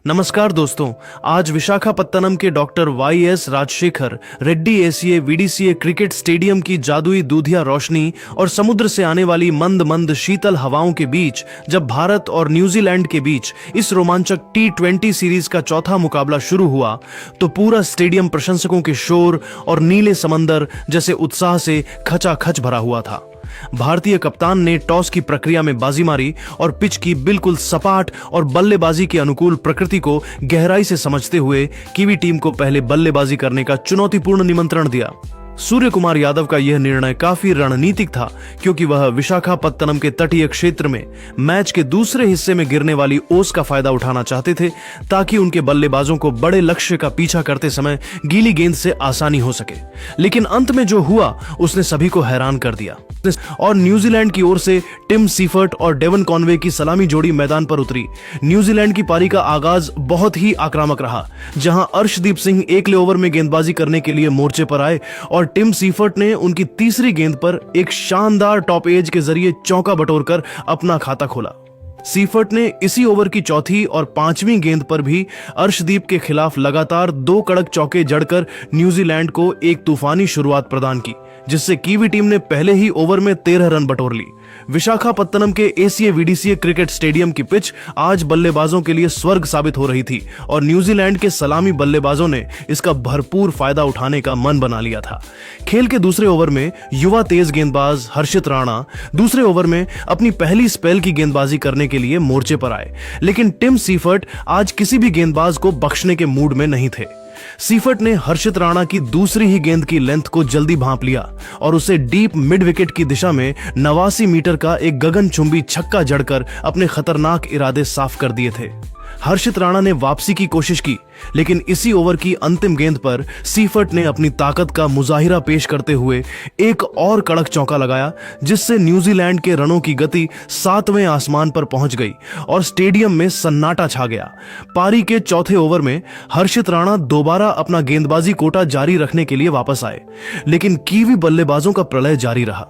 नमस्कार दोस्तों, आज विशाखापत्तनम के doctor Y S. Rajasekhar Reddy ACA VDCA cricket stadium की जादुई दूधिया रोशनी और समुद्र से आने वाली मंद मंद शीतल हवाओं के बीच जब भारत और न्यूजीलैंड के बीच इस रोमांचक T20 सीरीज का चौथा मुकाबला शुरू हुआ तो पूरा स्टेडियम प्रशंसकों के शोर और नीले समंदर जैसे उत्साह से खचाखच भरा हुआ था। भारतीय कप्तान ने टॉस की प्रक्रिया में बाजी मारी और पिच की बिल्कुल सपाट और बल्लेबाजी के अनुकूल प्रकृति को गहराई से समझते हुए कीवी टीम को पहले बल्लेबाजी करने का चुनौतीपूर्ण निमंत्रण दिया। सूर्य कुमार यादव का यह निर्णय काफी रणनीतिक था, क्योंकि वह विशाखापत्तनम के तटीय क्षेत्र में मैच के दूसरे हिस्से में गिरने वाली ओस का फायदा उठाना चाहते थे, ताकि उनके बल्लेबाजों को बड़े लक्ष्य का पीछा करते समय गीली गेंद से आसानी हो सके। लेकिन अंत में जो हुआ उसने सभी को हैरान कर दिया और न्यूजीलैंड की ओर से टिम सीफर्ट और डेवन कॉनवे की सलामी जोड़ी मैदान पर उतरी। न्यूजीलैंड की पारी का आगाज बहुत ही आक्रामक रहा, जहां अर्शदीप सिंह एकले ओवर में गेंदबाजी करने के लिए मोर्चे पर आए और टिम सीफर्ट ने उनकी तीसरी गेंद पर एक शानदार टॉप एज के जरिए चौका बटोरकर अपना खाता खोला। सीफर्ट ने इसी ओवर की चौथी और पांचवी गेंद पर भी अर्शदीप के खिलाफ लगातार 2 कड़क चौके जड़कर न्यूजीलैंड को एक तूफानी शुरुआत प्रदान की, जिससे कीवी टीम ने पहले ही ओवर में 13 रन बटोर ली। विशाखापत्तनम के एसीए वीडीसीए क्रिकेट स्टेडियम की पिच आज बल्लेबाजों के लिए स्वर्ग साबित हो रही थी और न्यूजीलैंड के सलामी बल्लेबाजों ने इसका भरपूर फायदा उठाने का मन बना लिया था। खेल के दूसरे ओवर में युवा तेज गेंदबाज हर्षित राणा दूसरे ओवर में अपनी पहली स्पेल की गेंदबाजी करने के लिए मोर्चे पर आए, लेकिन टिम सीफर्ट आज किसी भी गेंदबाज को बख्शने के मूड में नहीं थे। सीफर्ट ने हर्षित राणा की दूसरी ही गेंद की लेंथ को जल्दी भांप लिया और उसे डीप मिड विकेट की दिशा में 89 मीटर का एक गगनचुंबी छक्का जड़कर अपने खतरनाक इरादे साफ कर दिए थे। हर्षित राणा ने वापसी की कोशिश की, लेकिन इसी ओवर की अंतिम गेंद पर सीफर्ट ने अपनी ताकत का मुजाहिरा पेश करते हुए एक और कड़क चौका लगाया, जिससे न्यूजीलैंड के रनों की गति 7वें आसमान पर पहुंच गई और स्टेडियम में सन्नाटा छा गया। पारी के चौथे ओवर में हर्षित राणा दोबारा अपना गेंदबाजी कोटा जारी रखने के लिए वापस आए, लेकिन कीवी बल्लेबाजों का प्रलय जारी रहा।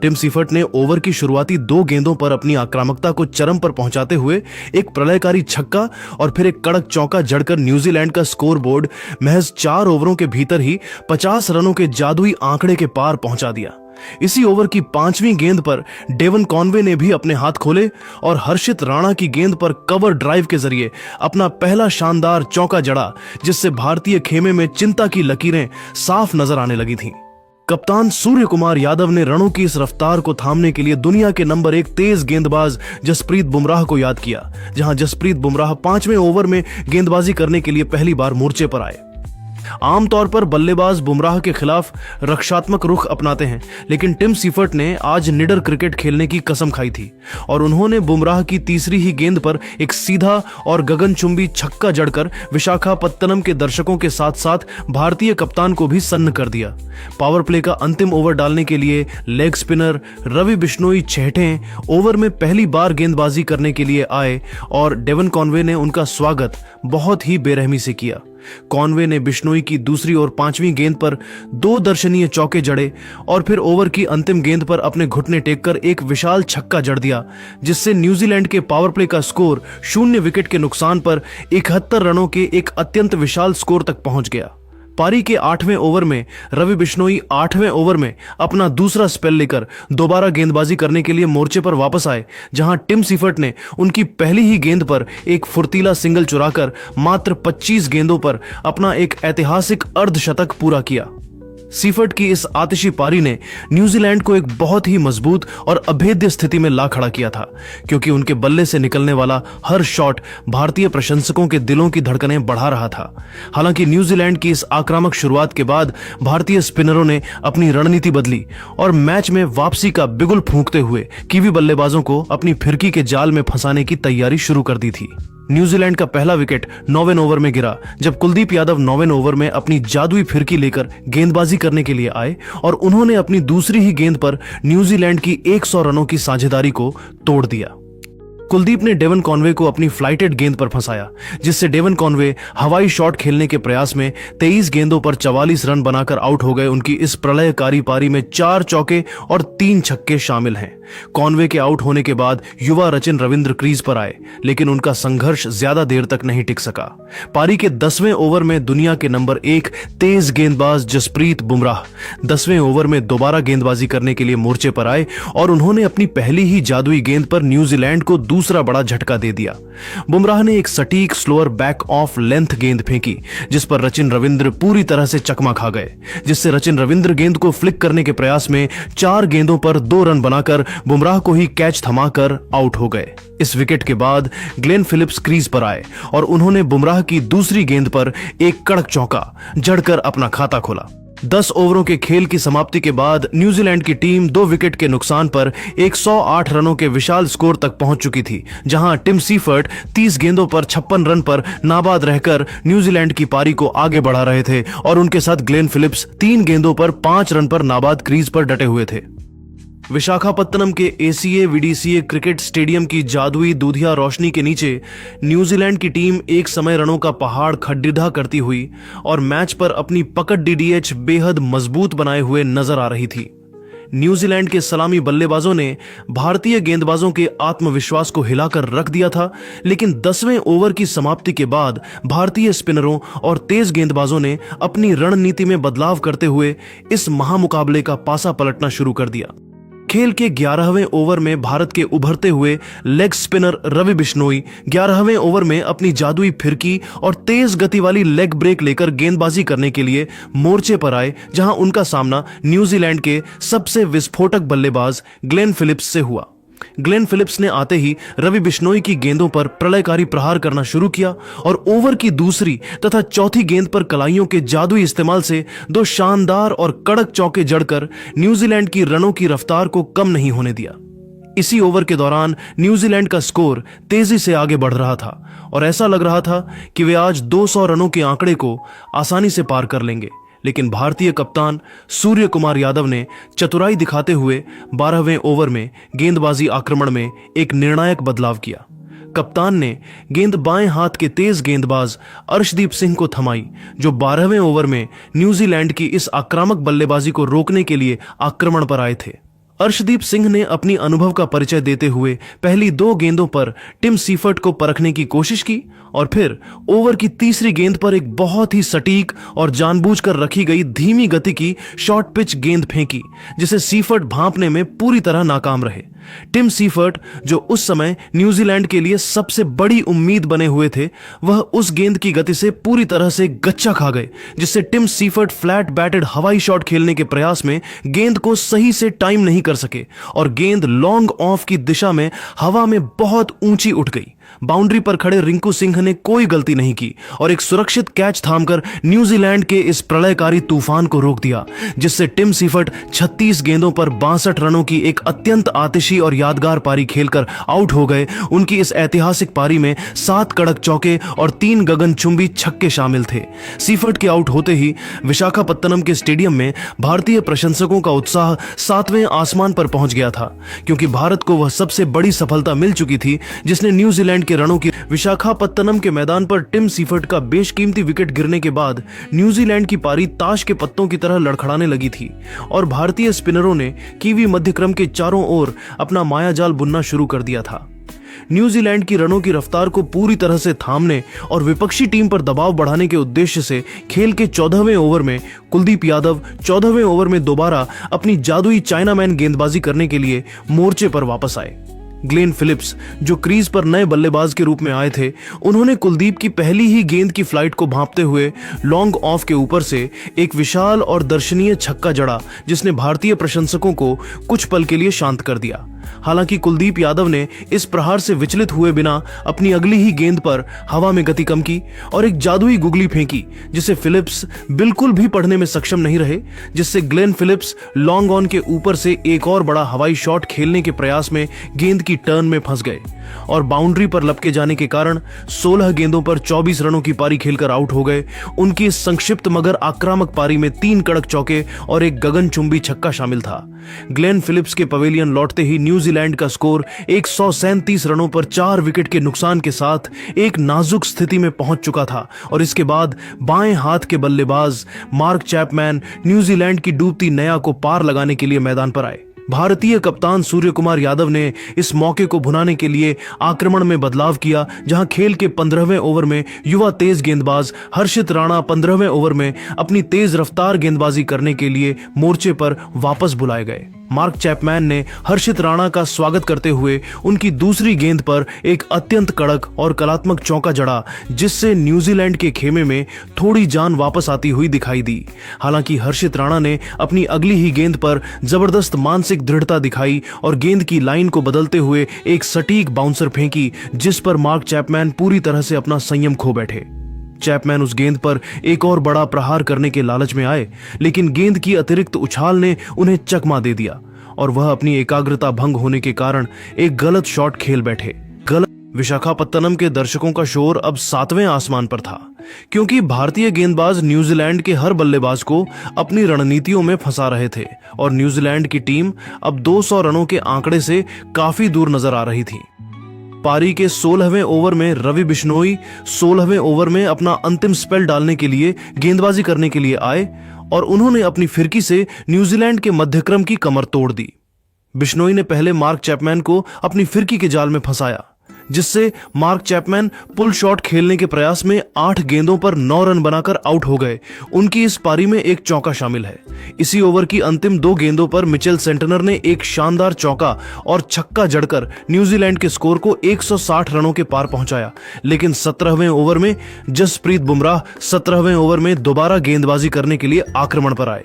टिम सीफर्ट ने ओवर की शुरुआती 2 गेंदों पर अपनी आक्रामकता को चरम पर पहुंचाते हुए एक प्रलयकारी छक्का और फिर एक कड़क चौका जड़कर न्यूजीलैंड का स्कोर बोर्ड महज 4 ओवरों के भीतर ही 50 रनों के जादुई आंकड़े के पार पहुंचा दिया। इसी ओवर की 5वीं गेंद पर डेवन कॉनवे ने भी अपने हाथ खोले और हर्षित राणा की गेंद पर कवर ड्राइव के जरिए अपना पहला शानदार चौका जड़ा, जिससे भारतीय खेमे में चिंता की लकीरें साफ नजर आने लगी थीं। कप्तान सूर्य कुमार यादव ने रणों की इस रफ्तार को थामने के लिए दुनिया के नंबर 1 तेज गेंदबाज जसप्रीत बुमराह को याद किया, जहां जसप्रीत बुमराह 5वें ओवर में गेंदबाजी करने के लिए पहली बार मोर्चे पर आए। आमतौर पर बल्लेबाज बुमराह के खिलाफ रक्षात्मक रुख अपनाते हैं, लेकिन टिम सीफर्ट ने आज निडर क्रिकेट खेलने की कसम खाई थी और उन्होंने बुमराह की तीसरी ही गेंद पर एक सीधा और गगनचुंबी छक्का जड़कर विशाखापत्तनम के दर्शकों के साथ साथ भारतीय कप्तान को भी सन्न कर दिया। पावर प्ले का अंतिम ओवर डालने के लिए लेग स्पिनर रवि बिश्नोई छठे ओवर में पहली बार गेंदबाजी करने के लिए आए और डेवन कॉनवे ने उनका स्वागत बहुत ही बेरहमी से किया। कॉनवे ने बिश्नोई की दूसरी और 5वीं गेंद पर 2 दर्शनीय चौके जड़े और फिर ओवर की अंतिम गेंद पर अपने घुटने टेककर एक विशाल छक्का जड़ दिया, जिससे न्यूजीलैंड के पावर प्ले का स्कोर 0 विकेट के नुकसान पर 71 रनों के एक अत्यंत विशाल स्कोर तक पहुंच गया। पारी के 8वें ओवर में रवि बिश्नोई 8वें ओवर में अपना दूसरा स्पेल लेकर दोबारा गेंदबाजी करने के लिए मोर्चे पर वापस आए, जहां टिम सीफर्ट ने उनकी पहली ही गेंद पर एक फुर्तीला सिंगल चुराकर मात्र 25 गेंदों पर अपना एक ऐतिहासिक अर्धशतक पूरा किया। सीफर्ट की इस आतिशी पारी ने न्यूजीलैंड को एक बहुत ही मजबूत और अभेद्य स्थिति में ला खड़ा किया था, क्योंकि उनके बल्ले से निकलने वाला हर शॉट भारतीय प्रशंसकों के दिलों की धड़कनें बढ़ा रहा था। हालांकि न्यूजीलैंड की इस आक्रामक शुरुआत के बाद भारतीय स्पिनरों ने अपनी रणनीति बदली और मैच में वापसी का बिगुल फूंकते हुए कीवी बल्लेबाजों को अपनी फिरकी के जाल में फंसाने की तैयारी शुरू कर दी थी। न्यूजीलैंड का पहला विकेट 9वें ओवर में गिरा, जब कुलदीप यादव 9वें ओवर में अपनी जादुई फिरकी लेकर गेंदबाजी करने के लिए आए और उन्होंने अपनी दूसरी ही गेंद पर न्यूजीलैंड की 100 रनों की साझेदारी को तोड़ दिया। कुलदीप ने डेवन कॉनवे को अपनी फ्लाइटेड गेंद पर फंसाया, जिससे डेवन कॉनवे हवाई शॉट खेलने के प्रयास में 23 गेंदों पर 44 रन बनाकर आउट हो गए। उनकी इस प्रलयकारी पारी में 4 चौके और 3 छक्के शामिल हैं। कॉनवे के आउट होने के बाद युवा रचिन रविंद्र क्रीज पर आए, लेकिन उनका संघर्ष ज्यादा देर तक नहीं टिक सका। पारी के 10वें ओवर में दुनिया के नंबर 1 तेज गेंदबाज जसप्रीत बुमराह 10वें ओवर में दोबारा गेंदबाजी करने के लिए मोर्चे पर आए और उन्होंने अपनी पहली ही जादुई गेंद पर न्यूजीलैंड को दूसरा बड़ा झटका दे दिया। बुमराह ने एक सटीक स्लोअर बैक ऑफ लेंथ गेंद फेंकी, जिस पर रचिन रविंद्र पूरी तरह से चकमा खा गए, जिससे रचिन रविंद्र गेंद को फ्लिक करने के प्रयास में 4 गेंदों पर 2 रन बनाकर बुमराह को ही कैच थमाकर आउट हो गए। इस विकेट के बाद ग्लेन फिलिप्स क्रीज पर आए और उन्होंने बुमराह की दूसरी गेंद पर एक कड़क चौका जड़कर अपना खाता खोला। 10 ओवरों के खेल की समाप्ति के बाद न्यूजीलैंड की टीम 2 विकेट के नुकसान पर 108 रनों के विशाल स्कोर तक पहुंच चुकी थी, जहां टिम सीफर्ट 30 गेंदों पर 56 रन पर नाबाद रहकर न्यूजीलैंड की पारी को आगे बढ़ा रहे थे और उनके साथ ग्लेन फिलिप्स 3 गेंदों पर 5 रन पर नाबाद क्रीज पर डटे हुए थे। विशाखापत्तनम के एसीए वीडीसीए क्रिकेट स्टेडियम की जादुई दूधिया रोशनी के नीचे न्यूजीलैंड की टीम एक समय रनों का पहाड़ खड्डिढ़ा करती हुई और मैच पर अपनी पकड़ डीडीएच बेहद मजबूत बनाए हुए नजर आ रही थी। न्यूजीलैंड के सलामी बल्लेबाजों ने भारतीय गेंदबाजों के आत्मविश्वास को हिलाकर रख दिया था, लेकिन 10वें ओवर की समाप्ति के बाद भारतीय स्पिनरों और तेज गेंदबाजों ने अपनी रणनीति में बदलाव करते हुए इस महामुकाबले का पासा पलटना शुरू कर दिया। खेल के 11वें ओवर में भारत के उभरते हुए लेग स्पिनर रवि बिश्नोई 11वें ओवर में अपनी जादुई फिरकी और तेज गति वाली लेग ब्रेक लेकर गेंदबाजी करने के लिए मोर्चे पर आए, जहां उनका सामना न्यूजीलैंड के सबसे विस्फोटक बल्लेबाज ग्लेन फिलिप्स से हुआ। ग्लेन फिलिप्स ने आते ही रवि बिश्नोई की गेंदों पर प्रलयकारी प्रहार करना शुरू किया और ओवर की दूसरी तथा चौथी गेंद पर कलाइयों के जादुई इस्तेमाल से 2 शानदार और कड़क चौके जड़कर न्यूजीलैंड की रनों की रफ्तार को कम नहीं होने दिया। इसी ओवर के दौरान न्यूजीलैंड का स्कोर तेजी से आगे बढ़ रहा था और ऐसा लग रहा था कि वे आज 200 रनों के आंकड़े को आसानी से पार कर लेंगे, लेकिन भारतीय कप्तान सूर्य कुमार यादव ने चतुराई दिखाते हुए 12वें ओवर में गेंदबाजी आक्रमण में एक निर्णायक बदलाव किया। कप्तान ने गेंद बाएं हाथ के तेज गेंदबाज अर्शदीप सिंह को थमाई, जो 12वें ओवर में न्यूजीलैंड की इस आक्रामक बल्लेबाजी को रोकने के लिए आक्रमण पर आए थे। अर्शदीप सिंह ने अपनी अनुभव का परिचय देते हुए पहली 2 गेंदों पर टिम सीफर्ट को परखने की कोशिश की और फिर ओवर की तीसरी गेंद पर एक बहुत ही सटीक और जानबूझकर रखी गई धीमी गति की शॉर्ट पिच गेंद फेंकी, जिसे सीफर्ट भांपने में पूरी तरह नाकाम रहे। टिम सीफर्ट, जो उस समय न्यूजीलैंड के लिए सबसे बड़ी उम्मीद बने हुए थे, वह उस गेंद की गति से पूरी तरह से गच्चा खा गए, जिससे टिम सीफर्ट फ्लैट बैटेड हवाई शॉट खेलने के प्रयास में गेंद को सही से टाइम नहीं कर सके और गेंद लॉन्ग ऑफ की दिशा में हवा में बहुत ऊंची उठ गई। बाउंड्री पर खड़े रिंकू सिंह ने कोई गलती नहीं की और एक सुरक्षित कैच थामकर न्यूजीलैंड के इस प्रलयकारी तूफान को रोक दिया, जिससे टिम सीफर्ट 36 गेंदों पर 62 रनों की एक अत्यंत आतिशी और यादगार पारी खेलकर आउट हो गए। उनकी इस ऐतिहासिक पारी में 7 कड़क चौके और 3 गगनचुंबी छक्के शामिल थे। सीफर्ट के आउट होते ही विशाखापत्तनम के स्टेडियम में भारतीय प्रशंसकों का उत्साह 7वें आसमान पर पहुंच गया था, क्योंकि भारत को वह सबसे बड़ी सफलता मिल चुकी थी जिसने न्यूजीलैंड के रनों की। विशाखापत्तनम के मैदान पर टिम सीफर्ट का बेशकीमती विकेट गिरने के बाद न्यूजीलैंड की पारी ताश के पत्तों की तरह लड़खड़ाने लगी थी और भारतीय स्पिनरों ने कीवी मध्यक्रम के चारों ओर अपना मायाजाल बुनना शुरू कर दिया था। न्यूजीलैंड की रनों की रफ्तार को पूरी तरह से थामने और विपक्षी टीम पर दबाव बढ़ाने के उद्देश्य से खेल के 14वें ओवर में कुलदीप यादव 14वें ओवर में दोबारा अपनी जादुई चाइनामैन गेंदबाजी करने के लिए मोर्चे पर वापस आए। ग्लेन फिलिप्स, जो क्रीज पर नए बल्लेबाज के रूप में आए थे, उन्होंने कुलदीप की पहली ही गेंद की फ्लाइट को भांपते हुए लॉन्ग ऑफ के ऊपर से एक विशाल और दर्शनीय छक्का जड़ा, जिसने भारतीय प्रशंसकों को कुछ पल के लिए शांत कर दिया। हालांकि कुलदीप यादव ने इस प्रहार से विचलित हुए बिना अपनी अगली ही गेंद पर हवा में गति कम की और एक जादुई गुगली फेंकी, जिसे फिलिप्स बिल्कुल भी पढ़ने में सक्षम नहीं रहे, जिससे ग्लेन फिलिप्स लॉन्ग ऑन के ऊपर से एक और बड़ा हवाई शॉट खेलने के प्रयास में गेंद की टर्न में फंस गए और बाउंड्री पर लपके जाने के कारण 16 गेंदों पर 24 रनों की पारी खेलकर आउट हो गए। उनकी इस संक्षिप्त मगर आक्रामक पारी में 3 कड़क चौके और एक गगनचुंबी छक्का शामिल था। ग्लेन फिलिप्स के पवेलियन लौटते ही न्यूजीलैंड का स्कोर 137 रनों पर 4 विकेट के नुकसान के साथ एक नाजुक स्थिति में पहुंच चुका था और इसके बाद बाएं हाथ के बल्लेबाज मार्क चैपमैन न्यूजीलैंड की डूबती नया को पार लगाने के लिए मैदान पर आए। भारतीय कप्तान सूर्य कुमार यादव ने इस मौके को भुनाने के लिए आक्रमण में बदलाव किया, जहां खेल के 15वें ओवर में युवा तेज गेंदबाज हर्षित राणा 15वें ओवर में अपनी तेज रफ्तार गेंदबाजी करने के लिए मोर्चे पर वापस बुलाए गए। मार्क चैपमैन ने हर्षित राणा का स्वागत करते हुए उनकी दूसरी गेंद पर एक अत्यंत कड़क और कलात्मक चौका जड़ा, जिससे न्यूजीलैंड के खेमे में थोड़ी जान वापस आती हुई दिखाई दी। हालांकि हर्षित राणा ने अपनी अगली ही गेंद पर जबरदस्त मानसिक दृढ़ता दिखाई और गेंद की लाइन को बदलते हुए एक सटीक बाउंसर फेंकी, जिस पर मार्क चैपमैन पूरी तरह से अपना संयम खो बैठे। चैपमैन उस गेंद पर एक और बड़ा प्रहार करने के लालच में आए, लेकिन गेंद की अतिरिक्त उछाल ने उन्हें चकमा दे दिया और वह अपनी एकाग्रता भंग होने के कारण एक गलत शॉट खेल बैठे। विशाखापत्तनम के दर्शकों का शोर अब 7वें आसमान पर था, क्योंकि भारतीय गेंदबाज न्यूजीलैंड के हर बल्लेबाज को अपनी रणनीतियों में फंसा रहे थे और न्यूजीलैंड की टीम अब 200 रनों के आंकड़े से काफी दूर नजर आ रही थी। पारी के 16वें ओवर में रवि बिश्नोई 16वें ओवर में अपना अंतिम स्पेल डालने के लिए गेंदबाजी करने के लिए आए और उन्होंने अपनी फिरकी से न्यूजीलैंड के मध्यक्रम की कमर तोड़ दी। बिश्नोई ने पहले मार्क चैपमैन को अपनी फिरकी के जाल में फंसाया, जिससे मार्क चैपमैन पुल शॉट खेलने के प्रयास में 8 गेंदों पर 9 रन बनाकर आउट हो गए। उनकी इस पारी में एक चौका शामिल है। इसी ओवर की अंतिम 2 गेंदों पर मिचेल सेंटनर ने एक शानदार चौका और छक्का जड़कर न्यूजीलैंड के स्कोर को 160 रनों के पार पहुंचाया, लेकिन 17वें ओवर में जसप्रीत बुमराह 17वें ओवर में दोबारा गेंदबाजी करने के लिए आक्रमण पर आए।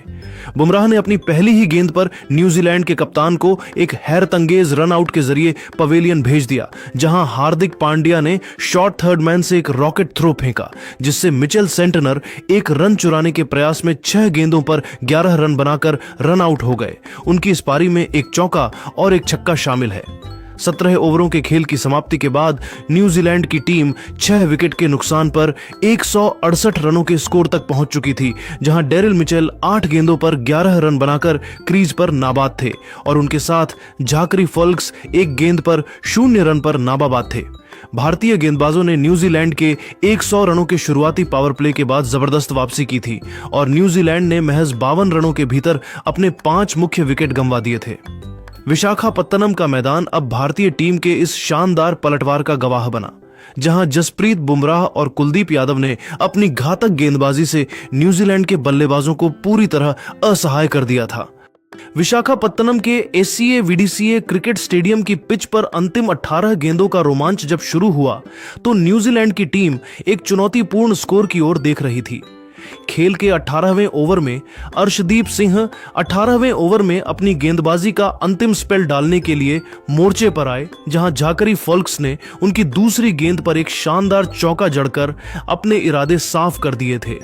बुमराह ने अपनी पहली ही गेंद पर न्यूजीलैंड के कप्तान को एक हैरतअंगेज रन आउट के जरिए पवेलियन भेज दिया, जहां हार्दिक पांड्या ने शॉर्ट थर्ड मैन से एक रॉकेट थ्रो फेंका, जिससे मिचेल सेंटनर एक रन चुराने के प्रयास में 6 गेंदों पर 11 रन बनाकर रन आउट हो गए। उनकी इस पारी में एक चौका और एक छक्का शामिल है। 17 ओवरों के खेल की समाप्ति के बाद न्यूजीलैंड की टीम 6 विकेट के नुकसान पर 168 रनों के स्कोर तक पहुंच चुकी थी, जहां डेरिल मिचेल 8 गेंदों पर 11 रन बनाकर क्रीज पर नाबाद थे और उनके साथ झाकरी फोल्क्स 1 गेंद पर 0 रन पर नाबाद थे। भारतीय गेंदबाजों ने न्यूजीलैंड के 100 रनों के शुरुआती पावर प्ले के बाद जबरदस्त वापसी की थी और न्यूजीलैंड ने महज 52 रनों के भीतर अपने 5 मुख्य विकेट गंवा दिए थे। विशाखापत्तनम का मैदान अब भारतीय टीम के इस शानदार पलटवार का गवाह बना, जहां जसप्रीत बुमराह और कुलदीप यादव ने अपनी घातक गेंदबाजी से न्यूजीलैंड के बल्लेबाजों को पूरी तरह असहाय कर दिया था। विशाखापत्तनम के एसीए वीडीसीए क्रिकेट स्टेडियम की पिच पर अंतिम 18 गेंदों का रोमांच जब शुरू हुआ तो न्यूजीलैंड की टीम एक चुनौतीपूर्ण स्कोर की ओर देख रही थी। खेल के 18वें ओवर में अर्शदीप सिंह 18वें ओवर में अपनी गेंदबाजी का अंतिम स्पेल डालने के लिए मोर्चे पर आए, जहां झाकरी फोल्क्स ने उनकी दूसरी गेंद पर एक शानदार चौका जड़कर अपने इरादे साफ कर दिए थे।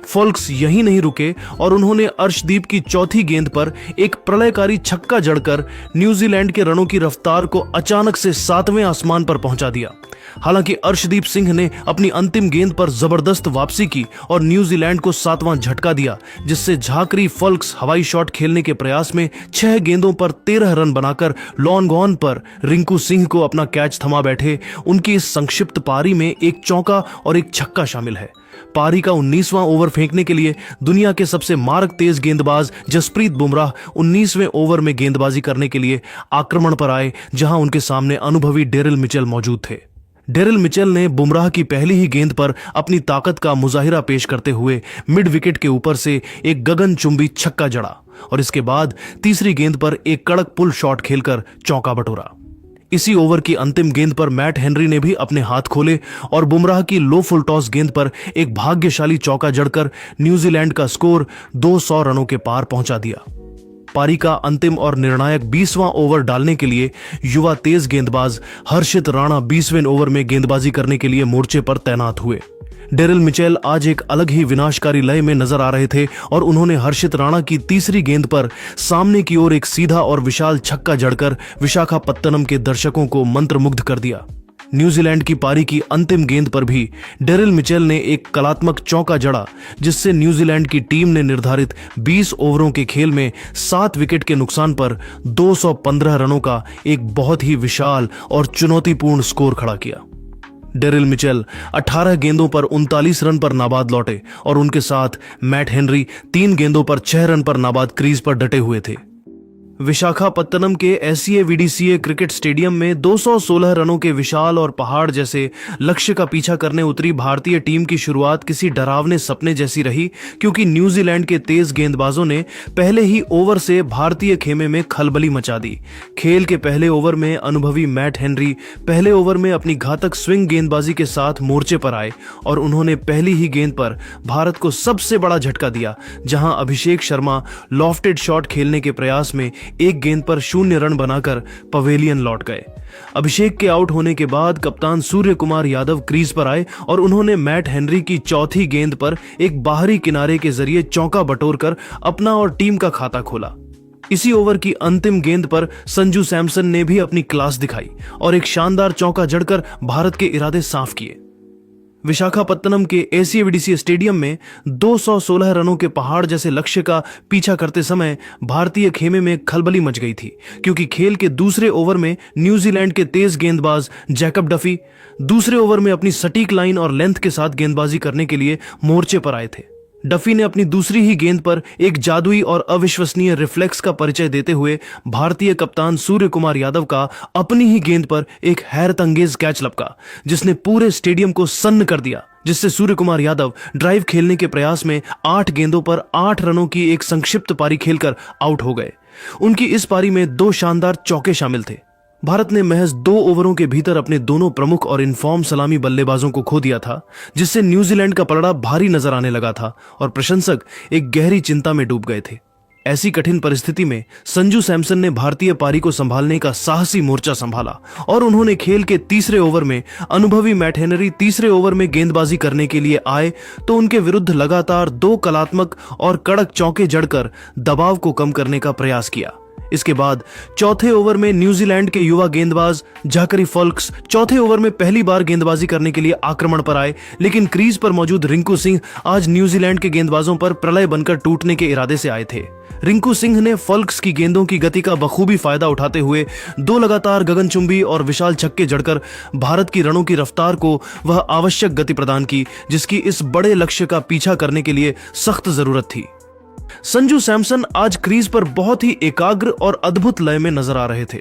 फोल्क्स यहीं नहीं रुके और उन्होंने अर्शदीप की चौथी गेंद पर एक प्रलयकारी छक्का जड़कर न्यूजीलैंड के रनों की रफ्तार को अचानक से 7वें आसमान पर पहुंचा दिया। हालांकि अर्शदीप सिंह ने अपनी अंतिम गेंद पर जबरदस्त वापसी की और न्यूजीलैंड को 7वां झटका दिया, जिससे झाकरी फोल्क्स हवाई शॉट खेलने के प्रयास में 6 गेंदों पर 13 रन बनाकर लॉन्ग ऑन पर रिंकू सिंह को अपना कैच थमा बैठे। उनकी इस संक्षिप्त पारी में एक चौका और एक छक्का शामिल है। पारी का 19वां ओवर फेंकने के लिए दुनिया के सबसे मारक तेज गेंदबाज जसप्रीत बुमराह 19वें ओवर में गेंदबाजी करने के लिए आक्रमण पर आए, जहां उनके सामने अनुभवी डेरिल मिचेल मौजूद थे। डेरिल मिचेल ने बुमराह की पहली ही गेंद पर अपनी ताकत का मुजाहिरा पेश करते हुए मिड विकेट के ऊपर से एक गगनचुंबी छक्का जड़ा और इसके बाद तीसरी गेंद पर एक कड़क पुल शॉट खेलकर चौका बटोरा। इसी ओवर की अंतिम गेंद पर मैट हेनरी ने भी अपने हाथ खोले और बुमराह की लो फुल टॉस गेंद पर एक भाग्यशाली चौका जड़कर न्यूजीलैंड का स्कोर 200 रनों के पार पहुंचा दिया। पारी का अंतिम और निर्णायक 20वां ओवर डालने के लिए युवा तेज गेंदबाज हर्षित राणा 20वें ओवर में गेंदबाजी करने के लिए मोर्चे पर तैनात हुए। डेरिल मिचेल आज एक अलग ही विनाशकारी लय में नजर आ रहे थे और उन्होंने हर्षित राणा की तीसरी गेंद पर सामने की ओर एक सीधा और विशाल छक्का जड़कर विशाखापत्तनम के दर्शकों को मंत्रमुग्ध कर दिया। न्यूजीलैंड की पारी की अंतिम गेंद पर भी डेरिल मिचेल ने एक कलात्मक चौका जड़ा, जिससे न्यूजीलैंड की टीम ने निर्धारित 20 ओवरों के खेल में 7 विकेट के नुकसान पर 215 रनों का एक बहुत ही विशाल और चुनौतीपूर्ण स्कोर खड़ा किया। डेरिल मिचेल 18 गेंदों पर 39 रन पर नाबाद लौटे और उनके साथ मैट हेनरी 3 गेंदों पर 6 रन पर नाबाद क्रीज पर डटे हुए थे। विशाखापत्तनम के एससीए वीडीसीए क्रिकेट स्टेडियम में 216 रनों के विशाल और पहाड़ जैसे लक्ष्य का पीछा करने उतरी भारतीय टीम की शुरुआत किसी डरावने सपने जैसी रही, क्योंकि न्यूजीलैंड के तेज गेंदबाजों ने पहले ही ओवर से भारतीय खेमे में खलबली मचा दी। खेल के पहले ओवर में अनुभवी मैट हेनरी पहले ओवर में अपनी घातक स्विंग गेंदबाजी के साथ मोर्चे पर आए और उन्होंने पहली ही गेंद पर भारत को सबसे बड़ा झटका दिया, जहां अभिषेक शर्मा लॉफ्टेड शॉट खेलने के प्रयास में एक गेंद पर 0 रन बनाकर पवेलियन लौट गए। अभिषेक के आउट होने के बाद कप्तान सूर्य कुमार यादव क्रीज पर आए और उन्होंने मैट हेनरी की चौथी गेंद पर एक बाहरी किनारे के जरिए चौका बटोरकर अपना और टीम का खाता खोला। इसी ओवर की अंतिम गेंद पर संजू सैमसन ने भी अपनी क्लास दिखाई और एक शानदार चौका जड़कर भारत के इरादे साफ किए। विशाखापत्तनम के एससीए वीडीसीए स्टेडियम में 216 रनों के पहाड़ जैसे लक्ष्य का पीछा करते समय भारतीय खेमे में खलबली मच गई थी, क्योंकि खेल के दूसरे ओवर में न्यूजीलैंड के तेज गेंदबाज जैकब डफी दूसरे ओवर में अपनी सटीक लाइन और लेंथ के साथ गेंदबाजी करने के लिए मोर्चे पर आए थे। डफी ने अपनी दूसरी ही गेंद पर एक जादुई और अविश्वसनीय रिफ्लेक्स का परिचय देते हुए भारतीय कप्तान सूर्य कुमार यादव का अपनी ही गेंद पर एक हैरतअंगेज कैच लपका, जिसने पूरे स्टेडियम को सन्न कर दिया, जिससे सूर्य कुमार यादव ड्राइव खेलने के प्रयास में 8 गेंदों पर 8 रनों की एक संक्षिप्त पारी खेलकर आउट हो गए। उनकी इस पारी में 2 शानदार चौके शामिल थे। भारत ने महज 2 ओवरों के भीतर अपने दोनों प्रमुख और इनफॉर्म सलामी बल्लेबाजों को खो दिया था, जिससे न्यूजीलैंड का पलड़ा भारी नजर आने लगा था और प्रशंसक एक गहरी चिंता में डूब गए थे। ऐसी कठिन परिस्थिति में संजू सैमसन ने भारतीय पारी को संभालने का साहसी मोर्चा संभाला और उन्होंने खेल के तीसरे ओवर में अनुभवी मैट हेनरी तीसरे ओवर में गेंदबाजी करने के लिए आए तो उनके विरुद्ध लगातार 2 कलात्मक और कड़क चौके जड़कर दबाव को कम करने का प्रयास किया। इसके बाद चौथे ओवर में न्यूजीलैंड के युवा गेंदबाज जाकरी फोल्क्स चौथे ओवर में पहली बार गेंदबाजी करने के लिए आक्रमण पर आए, लेकिन क्रीज पर मौजूद रिंकू सिंह आज न्यूजीलैंड के गेंदबाजों पर प्रलय बनकर टूटने के इरादे से आए थे। रिंकू सिंह ने फोल्क्स की गेंदों की गति का बखूबी फायदा उठाते हुए 2 लगातार गगनचुंबी और विशाल छक्के जड़कर भारत की रनों की रफ्तार को वह आवश्यक गति प्रदान की, जिसकी इस बड़े लक्ष्य का पीछा करने के लिए सख्त जरूरत थी। संजू सैमसन आज क्रीज पर बहुत ही एकाग्र और अद्भुत लय में नजर आ रहे थे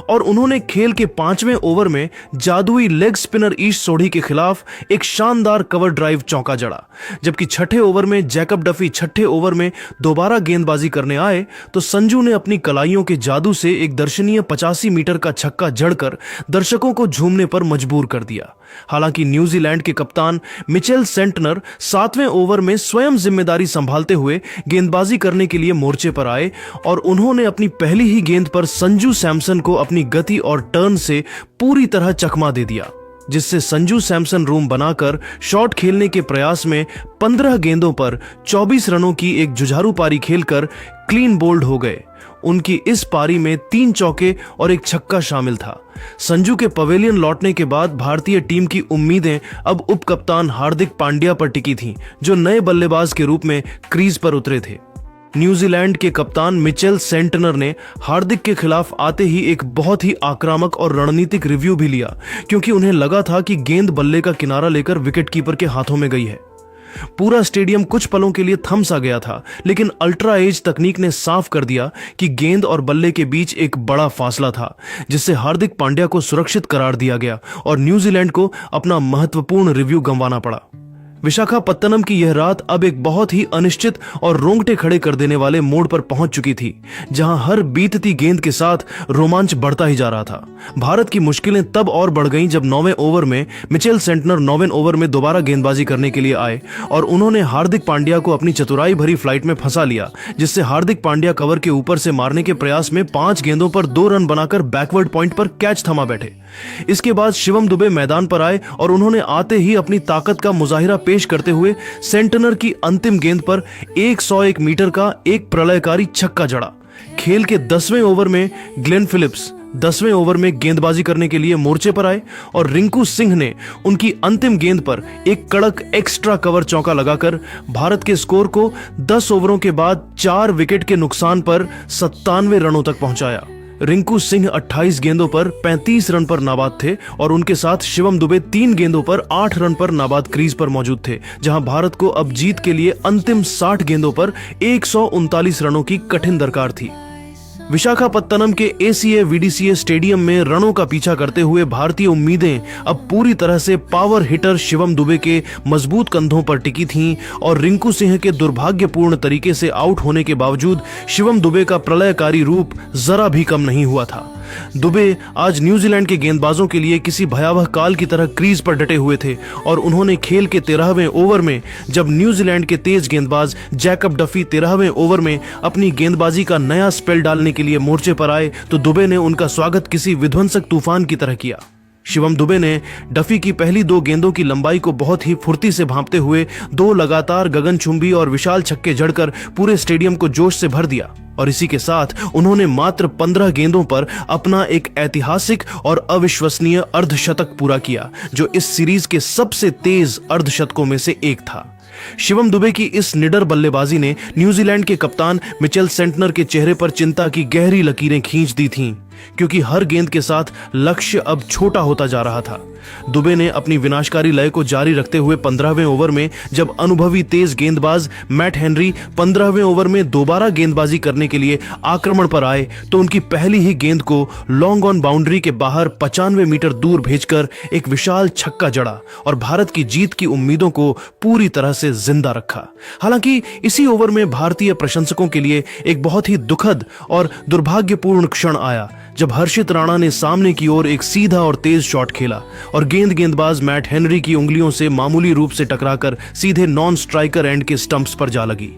और उन्होंने खेल के 5वें ओवर में जादुई लेग स्पिनर ईश सोढ़ी के खिलाफ एक शानदार कवर ड्राइव चौका जड़ा, जबकि छठे ओवर में जैकब डफी छठे ओवर में दोबारा गेंदबाजी करने आए तो संजू ने अपनी कलाइयों के जादू से एक दर्शनीय 85 मीटर का छक्का जड़कर दर्शकों को झूमने पर मजबूर कर दिया। हालांकि न्यूजीलैंड के कप्तान मिचेल सेंटनर 7वें ओवर में स्वयं जिम्मेदारी संभालते हुए गेंदबाजी करने के लिए मोर्चे पर आए और उन्होंने अपनी पहली ही गेंद पर संजू सैमसन को अपनी गति और टर्न से पूरी तरह चकमा दे दिया, जिससे संजू सैमसन रूम बनाकर शॉट खेलने के प्रयास में 15 गेंदों पर 24 रनों की एक जुझारू पारी खेलकर क्लीन बोल्ड हो गए। उनकी इस पारी में 3 चौके और एक छक्का शामिल था। संजू के पवेलियन लौटने के बाद भारतीय टीम की उम्मीदें अब उप कप्तान हार्दिक पांड्या पर टिकी थीं, जो नए बल्लेबाज के रूप में क्रीज पर उतरे थे। न्यूजीलैंड के कप्तान मिचेल सेंटनर ने हार्दिक के खिलाफ आते ही एक बहुत ही आक्रामक और रणनीतिक रिव्यू भी लिया, क्योंकि उन्हें लगा था कि गेंद बल्ले का किनारा लेकर विकेटकीपर के हाथों में गई है। पूरा स्टेडियम कुछ पलों के लिए थम सा गया था, लेकिन अल्ट्रा एज तकनीक ने साफ कर दिया कि गेंद और बल्ले के बीच एक बड़ा फासला था, जिससे हार्दिक पांड्या को सुरक्षित करार दिया गया और न्यूजीलैंड को अपना महत्वपूर्ण रिव्यू गंवाना पड़ा। विशाखापत्तनम की यह रात अब एक बहुत ही अनिश्चित और रोंगटे खड़े कर देने वाले मोड़ पर पहुंच चुकी थी, जहां हर बीतती गेंद के साथ रोमांच बढ़ता ही जा रहा था। भारत की मुश्किलें तब और बढ़ गईं जब 9वें ओवर में मिचेल सेंटनर 9वें ओवर में दोबारा गेंदबाजी करने के लिए आए और उन्होंने हार्दिक पांड्या को अपनी चतुराई भरी फ्लाइट में फंसा लिया, जिससे हार्दिक पांड्या कवर के ऊपर से मारने के प्रयास में 5 गेंदों पर 2 रन बनाकर बैकवर्ड पॉइंट पर कैच थमा बैठे। इसके बाद शिवम दुबे मैदान पर आए और उन्होंने आते ही अपनी ताकत का मुजाहिरा पेश करते हुए सेंटनर की अंतिम गेंद पर 101 मीटर का एक प्रलयकारी छक्का जड़ा। खेल के 10वें ओवर में ग्लेन फिलिप्स 10वें ओवर में गेंदबाजी करने के लिए मोर्चे पर आए और रिंकू सिंह ने उनकी अंतिम गेंद पर एक कड़क एक्स्ट्रा कवर चौका लगाकर भारत के स्कोर को 10 ओवरों के बाद 4 विकेट के नुकसान पर 97 रनों तक पहुंचाया। रिंकू सिंह 28 गेंदों पर 35 रन पर नाबाद थे और उनके साथ शिवम दुबे 3 गेंदों पर 8 रन पर नाबाद क्रीज पर मौजूद थे, जहां भारत को अब जीत के लिए अंतिम 60 गेंदों पर 139 रनों की कठिन दरकार थी। विशाखापत्तनम के एसीए वीडीसीए स्टेडियम में रनों का पीछा करते हुए भारतीय उम्मीदें अब पूरी तरह से पावर हिटर शिवम दुबे के मजबूत कंधों पर टिकी थीं और रिंकू सिंह के दुर्भाग्यपूर्ण तरीके से आउट होने के बावजूद शिवम दुबे का प्रलयकारी रूप जरा भी कम नहीं हुआ था। दुबे आज न्यूजीलैंड के गेंदबाजों के लिए किसी भयावह काल की तरह क्रीज पर डटे हुए थे और उन्होंने खेल के 13वें ओवर में जब न्यूजीलैंड के तेज गेंदबाज जैकब डफी 13वें ओवर में अपनी गेंदबाजी का नया स्पेल डालने के लिए मोर्चे पर आए तो दुबे ने उनका स्वागत किसी विध्वंसक तूफान की तरह किया। शिवम दुबे ने डफी की पहली 2 गेंदों की लंबाई को बहुत ही फुर्ती से भांपते हुए 2 लगातार गगनचुंबी और विशाल छक्के जड़कर पूरे स्टेडियम को जोश से भर दिया और इसी के साथ उन्होंने मात्र 15 गेंदों पर अपना एक ऐतिहासिक और अविश्वसनीय अर्धशतक पूरा किया, जो इस सीरीज के सबसे तेज अर्धशतकों में से एक था। शिवम दुबे की इस निडर बल्लेबाजी ने न्यूजीलैंड के कप्तान मिचेल सेंटनर के चेहरे पर चिंता की गहरी लकीरें खींच दी थीं, क्योंकि हर गेंद के साथ लक्ष्य अब छोटा होता जा रहा था। दुबे ने अपनी विनाशकारी लय को जारी रखते हुए 15वें ओवर में जब अनुभवी तेज गेंदबाज मैट हेनरी 15वें ओवर में दोबारा गेंदबाजी करने के लिए आक्रमण पर आए तो उनकी पहली ही गेंद को लॉन्ग ऑन बाउंड्री के बाहर 95 मीटर दूर भेजकर एक विशाल छक्का जड़ा और भारत की जीत की उम्मीदों को पूरी तरह से जिंदा रखा। हालांकि इसी ओवर में भारतीय प्रशंसकों के लिए एक बहुत ही दुखद और दुर्भाग्यपूर्ण क्षण आया जब हर्षित राणा ने सामने की ओर एक सीधा और तेज शॉट खेला और गेंदबाज मैट हेनरी की उंगलियों से मामूली रूप से टकराकर सीधे नॉन स्ट्राइकर एंड के स्टंप्स पर जा लगी।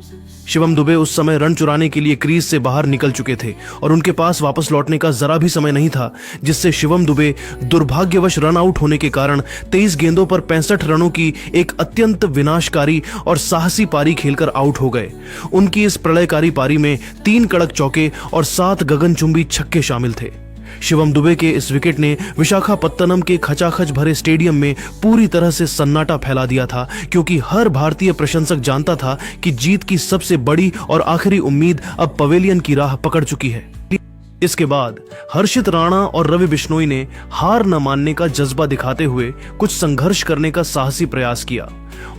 शिवम दुबे उस समय रन चुराने के लिए क्रीज से बाहर निकल चुके थे और उनके पास वापस लौटने का जरा भी समय नहीं था, जिससे शिवम दुबे दुर्भाग्यवश रन आउट होने के कारण 23 गेंदों पर 65 रनों की एक अत्यंत विनाशकारी और साहसी पारी खेलकर आउट हो गए। उनकी इस प्रलयकारी पारी में 3 कड़क चौके और 7 गगनचुंबी छक्के शामिल थे। शिवम दुबे के इस विकेट ने विशाखापत्तनम के खचाखच भरे स्टेडियम में पूरी तरह से सन्नाटा फैला दिया था, क्योंकि हर भारतीय प्रशंसक जानता था कि जीत की सबसे बड़ी और आखिरी उम्मीद अब पवेलियन की राह पकड़ चुकी है। इसके बाद हर्षित राणा और रवि बिश्नोई ने हार न मानने का जज्बा दिखाते हुए कुछ संघर्ष करने का साहसी प्रयास किया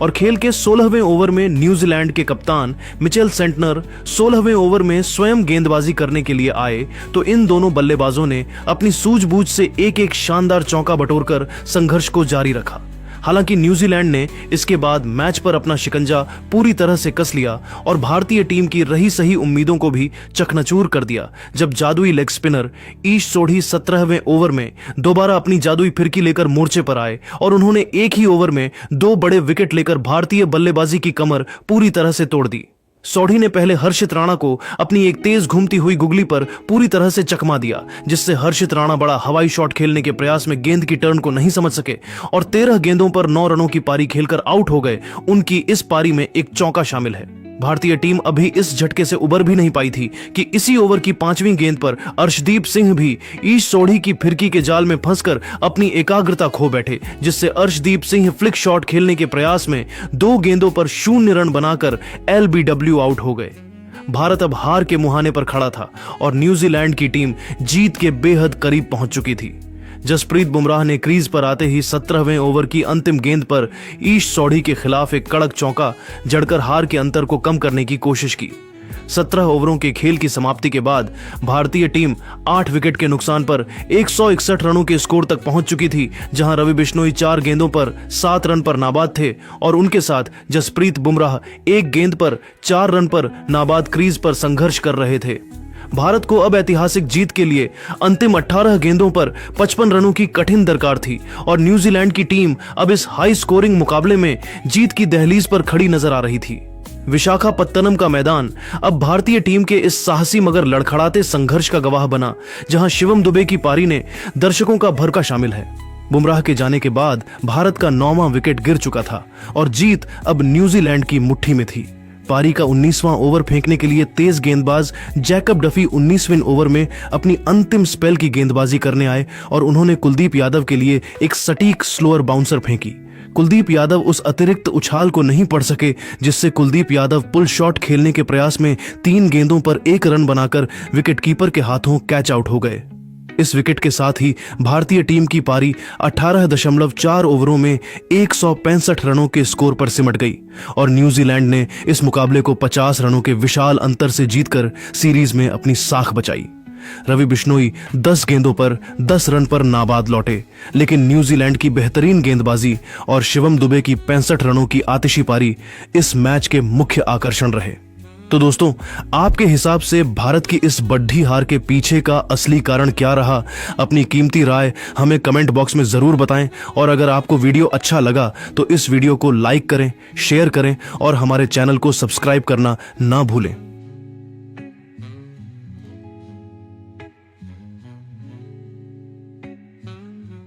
और खेल के 16वें ओवर में न्यूजीलैंड के कप्तान मिचेल सेंटनर 16वें ओवर में स्वयं गेंदबाजी करने के लिए आए तो इन दोनों बल्लेबाजों ने अपनी सूझबूझ से एक शानदार चौका बटोरकर संघर्ष को जारी रखा। हालांकि न्यूजीलैंड ने इसके बाद मैच पर अपना शिकंजा पूरी तरह से कस लिया और भारतीय टीम की रही सही उम्मीदों को भी चकनाचूर कर दिया जब जादुई लेग स्पिनर ईश सोढ़ी 17वें ओवर में दोबारा अपनी जादुई फिरकी लेकर मोर्चे पर आए और उन्होंने एक ही ओवर में 2 बड़े विकेट लेकर भारतीय बल्लेबाजी की कमर पूरी तरह से तोड़ दी। सोढ़ी ने पहले हर्षित राणा को अपनी एक तेज घूमती हुई गुगली पर पूरी तरह से चकमा दिया, जिससे हर्षित राणा बड़ा हवाई शॉट खेलने के प्रयास में गेंद की टर्न को नहीं समझ सके और 13 गेंदों पर 9 रनों की पारी खेलकर आउट हो गए। उनकी इस पारी में एक चौका शामिल है। भारतीय टीम अभी इस झटके से उबर भी नहीं पाई थी कि इसी ओवर की 5वीं गेंद पर अर्शदीप सिंह भी ईश सोढ़ी की फिरकी के जाल में फंसकर अपनी एकाग्रता खो बैठे, जिससे अर्शदीप सिंह फ्लिक शॉट खेलने के प्रयास में 2 गेंदों पर 0 रन बनाकर LBW आउट हो गए। भारत अब हार के मुहाने पर खड़ा था और न्यूजीलैंड की टीम जीत के बेहद करीब पहुंच चुकी थी। जसप्रीत बुमराह ने क्रीज पर आते ही 17वें ओवर की अंतिम गेंद पर ईश सोढ़ी के खिलाफ एक कड़क चौका जड़कर हार के अंतर को कम करने की कोशिश की। 17 ओवरों के खेल की समाप्ति के बाद भारतीय टीम 8 विकेट के नुकसान पर 161 रनों के स्कोर तक पहुंच चुकी थी, जहां रवि बिश्नोई 4 गेंदों पर 7 रन पर नाबाद थे और उनके साथ जसप्रीत बुमराह 1 गेंद पर 4 रन पर नाबाद क्रीज पर संघर्ष कर रहे थे। भारत को अब ऐतिहासिक जीत के लिए अंतिम 18 गेंदों पर 55 रनों की कठिन दरकार थी और न्यूजीलैंड की टीम अब इस हाई स्कोरिंग मुकाबले में जीत की दहलीज पर खड़ी नजर आ रही थी। विशाखापत्तनम का मैदान अब भारतीय टीम के इस साहसी मगर लड़खड़ाते संघर्ष का गवाह बना, जहां शिवम दुबे की पारी ने दर्शकों का भरका शामिल है। बुमराह के जाने के बाद भारत का 9वां विकेट गिर चुका था और जीत अब न्यूजीलैंड की मुट्ठी में थी। पारी का 19वां ओवर फेंकने के लिए तेज गेंदबाज जैकब डफी 19वें ओवर में अपनी अंतिम स्पेल की गेंदबाजी करने आए और उन्होंने कुलदीप यादव के लिए एक सटीक स्लोअर बाउंसर फेंकी। कुलदीप यादव उस अतिरिक्त उछाल को नहीं पढ़ सके जिससे कुलदीप यादव पुल शॉट खेलने के प्रयास में 3 गेंदों पर 1 रन बनाकर विकेटकीपर के हाथों कैच आउट हो गए। इस विकेट के साथ ही भारतीय टीम की पारी 18.4 ओवरों में 165 रनों के स्कोर पर सिमट गई और न्यूजीलैंड ने इस मुकाबले को 50 रनों के विशाल अंतर से जीतकर सीरीज में अपनी साख बचाई। रवि बिश्नोई 10 गेंदों पर 10 रन पर नाबाद लौटे, लेकिन न्यूजीलैंड की बेहतरीन गेंदबाजी और शिवम दुबे की 65 रनों की आतिशी पारी इस मैच के मुख्य आकर्षण रहे। तो दोस्तों, आपके हिसाब से भारत की इस बड्ढी हार के पीछे का असली कारण क्या रहा? अपनी कीमती राय हमें कमेंट बॉक्स में जरूर बताएं और अगर आपको वीडियो अच्छा लगा तो इस वीडियो को लाइक करें, शेयर करें और हमारे चैनल को सब्सक्राइब करना ना भूलें।